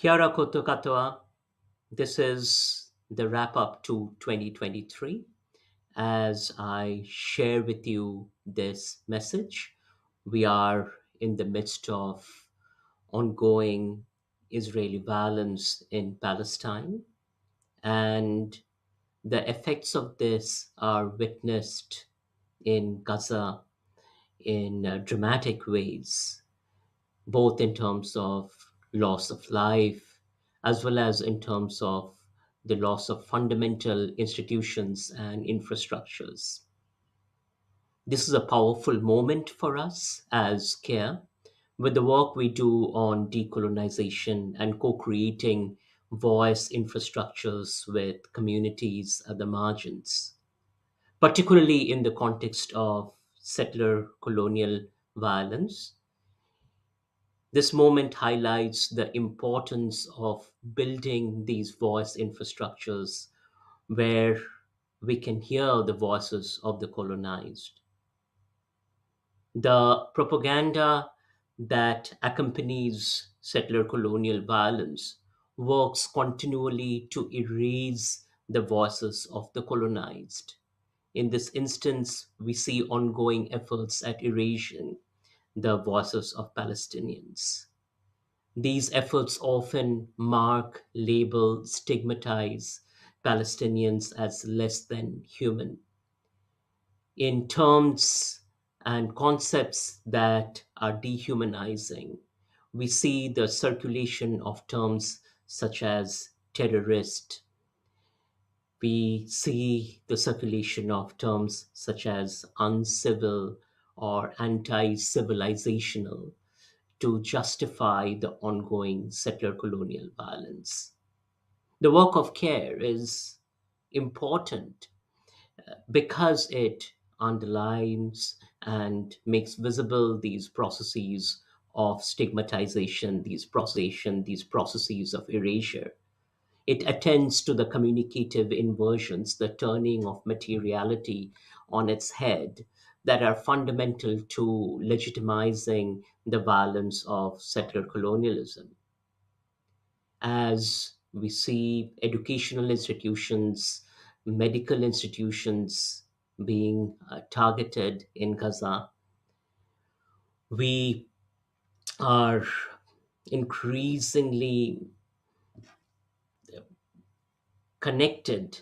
Kia ora koto katoa. This is the wrap up to 2023. As I share with you this message, we are in the midst of ongoing Israeli violence in Palestine, and the effects of this are witnessed in Gaza in dramatic ways, both in terms of loss of life as well as in terms of the loss of fundamental institutions and infrastructures. This is a powerful moment for us as CARE with the work we do on decolonization and co creating voice infrastructures with communities at the margins, particularly in the context of settler colonial violence. This moment highlights the importance of building these voice infrastructures where we can hear the voices of the colonized. The propaganda that accompanies settler colonial violence works continually to erase the voices of the colonized. In this instance, we see ongoing efforts at erasing the voices of Palestinians. These efforts often mark, label, stigmatize Palestinians as less than human in terms and concepts that are dehumanizing. We see the circulation of terms such as terrorist. We see the circulation of terms such as uncivil or anti civilizational to justify the ongoing settler colonial violence. The work of care is important because it underlines and makes visible these processes of stigmatization, these processes of erasure. It attends to the communicative inversions, the turning of materiality on its head that are fundamental to legitimizing the violence of settler colonialism. As we see educational institutions, medical institutions being targeted in Gaza, we are increasingly connected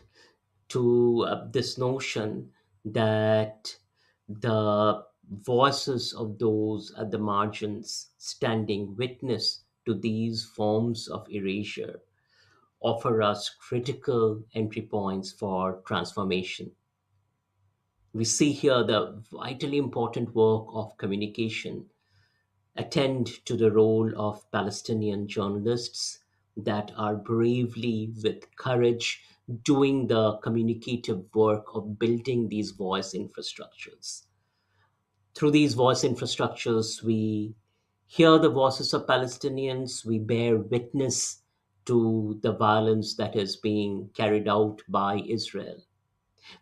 to this notion that the voices of those at the margins standing witness to these forms of erasure offer us critical entry points for transformation. We see here the vitally important work of communication attend to the role of Palestinian journalists that are bravely, with courage, doing the communicative work of building these voice infrastructures. Through these voice infrastructures, we hear the voices of Palestinians, we bear witness to the violence that is being carried out by Israel.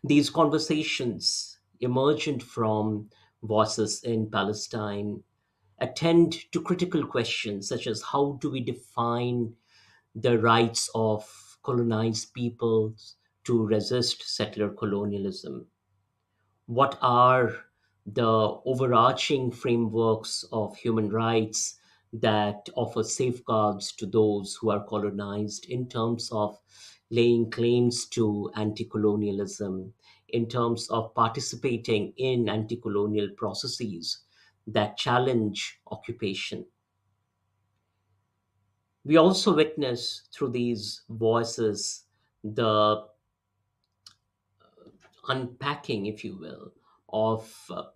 These conversations, emergent from voices in Palestine, attend to critical questions such as how do we define the rights of colonized peoples to resist settler colonialism? What are the overarching frameworks of human rights that offer safeguards to those who are colonized in terms of laying claims to anti colonialism, in terms of participating in anti colonial processes that challenge occupation? We also witness through these voices the unpacking, if you will, of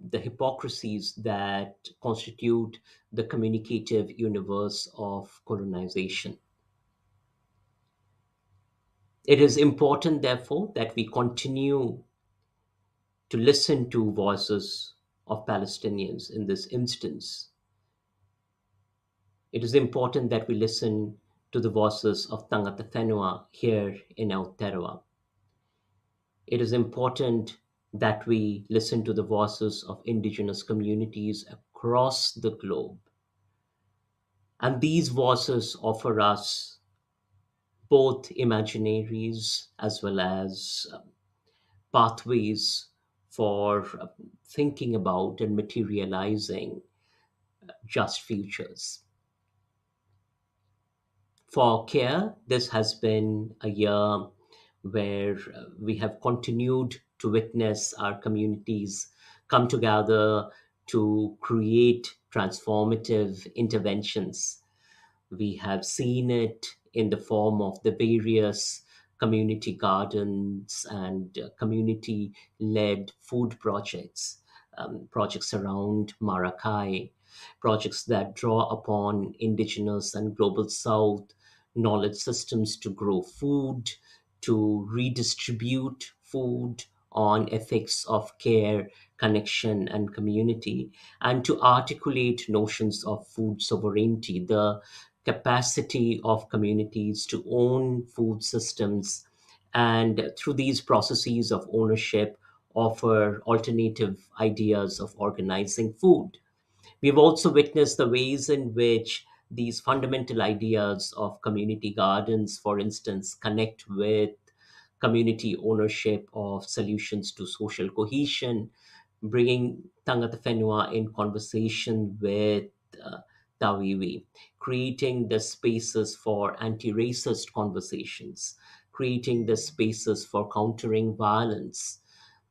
the hypocrisies that constitute the communicative universe of colonization. It is important, therefore, that we continue to listen to voices of Palestinians in this instance. It is important that we listen to the voices of Tangata Whenua here in Aotearoa. It is important that we listen to the voices of indigenous communities across the globe. And these voices offer us both imaginaries as well as pathways for thinking about and materializing just futures. For care, this has been a year where we have continued to witness our communities come together to create transformative interventions. We have seen it in the form of the various community gardens and community led food projects, projects around Maracay, projects that draw upon indigenous and global south knowledge systems to grow food, to redistribute food on ethics of care, connection, and community, and to articulate notions of food sovereignty, the capacity of communities to own food systems, and through these processes of ownership, offer alternative ideas of organizing food. We've also witnessed the ways in which these fundamental ideas of community gardens, for instance, connect with community ownership of solutions to social cohesion, bringing Tangata Fenua in conversation with uh, Tawiwi, creating the spaces for anti racist conversations, creating the spaces for countering violence.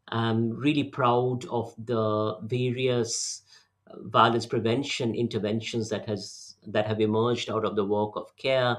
I'm really proud of the various violence prevention interventions that have emerged out of the work of CARE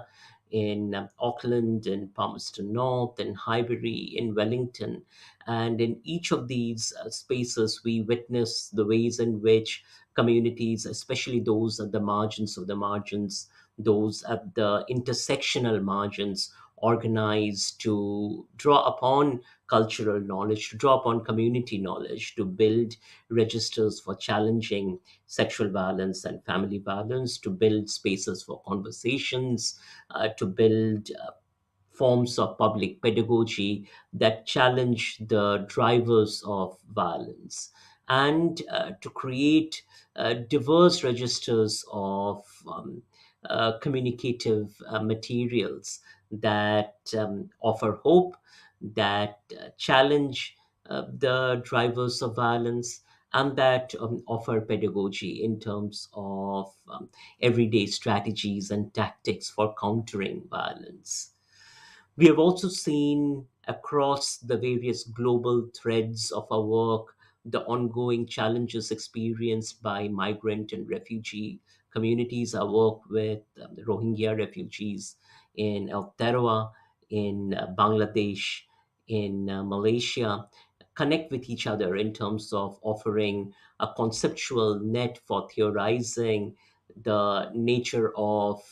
in Auckland, in Palmerston North, in Highbury, in Wellington. And in each of these spaces, we witness the ways in which communities, especially those at the margins of the margins, those at the intersectional margins, organize to draw upon cultural knowledge, to draw upon community knowledge, to build registers for challenging sexual violence and family violence, to build spaces for conversations, to build forms of public pedagogy that challenge the drivers of violence, and to create diverse registers of communicative materials that offer hope, that challenge the drivers of violence, and that offer pedagogy in terms of everyday strategies and tactics for countering violence. We have also seen across the various global threads of our work the ongoing challenges experienced by migrant and refugee communities. I work with the Rohingya refugees in Aotearoa, in Bangladesh, in Malaysia, connect with each other in terms of offering a conceptual net for theorizing the nature of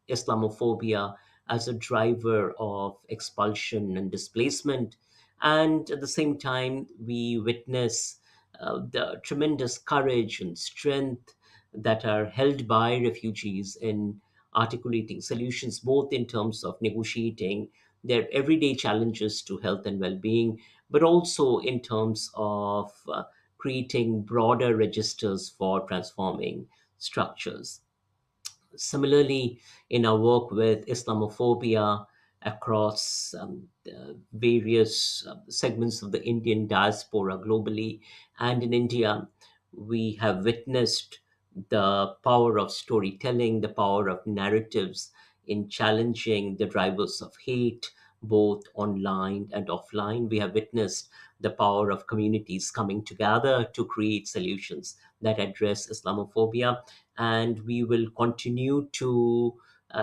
Islamophobia as a driver of expulsion and displacement. And at the same time, we witness the tremendous courage and strength that are held by refugees in articulating solutions, both in terms of negotiating their everyday challenges to health and well being, but also in terms of creating broader registers for transforming structures. Similarly, in our work with Islamophobia across the various segments of the Indian diaspora globally and in India, we have witnessed the power of storytelling, the power of narratives in challenging the drivers of hate, both online and offline. We have witnessed the power of communities coming together to create solutions that address Islamophobia, and we will continue to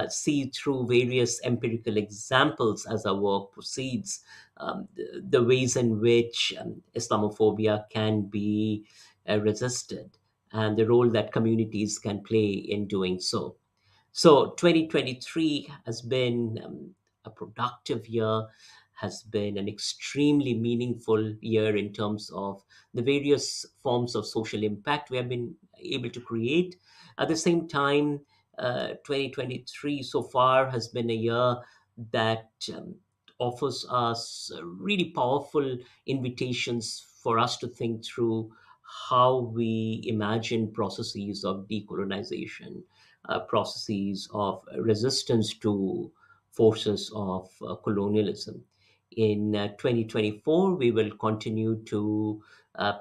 see through various empirical examples as our work proceeds the ways in which Islamophobia can be resisted and the role that communities can play in doing so. So 2023 has been a productive year, has been an extremely meaningful year in terms of the various forms of social impact we have been able to create. At the same time, 2023 so far has been a year that offers us really powerful invitations for us to think through how we imagine processes of decolonization, processes of resistance to forces of colonialism. In 2024, we will continue to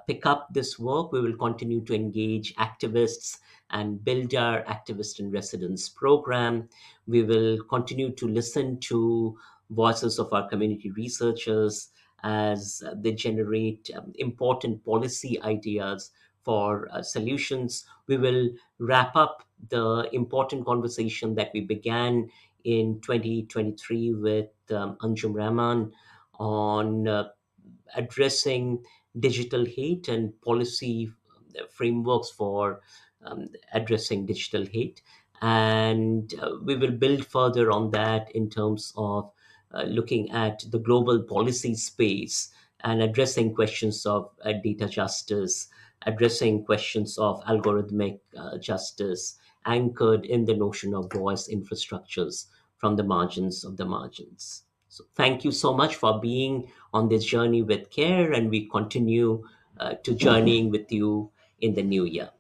pick up this work. We will continue to engage activists and build our activist in residence program. We will continue to listen to voices of our community researchers as they generate important policy ideas for solutions. We will wrap up the important conversation that we began in 2023 with Anjum Rahman on addressing digital hate and policy frameworks for addressing digital hate. And we will build further on that in terms of looking at the global policy space and addressing questions of data justice, addressing questions of algorithmic justice, anchored in the notion of voice infrastructures from the margins of the margins. So, thank you so much for being on this journey with care, and we continue to journeying with you in the new year.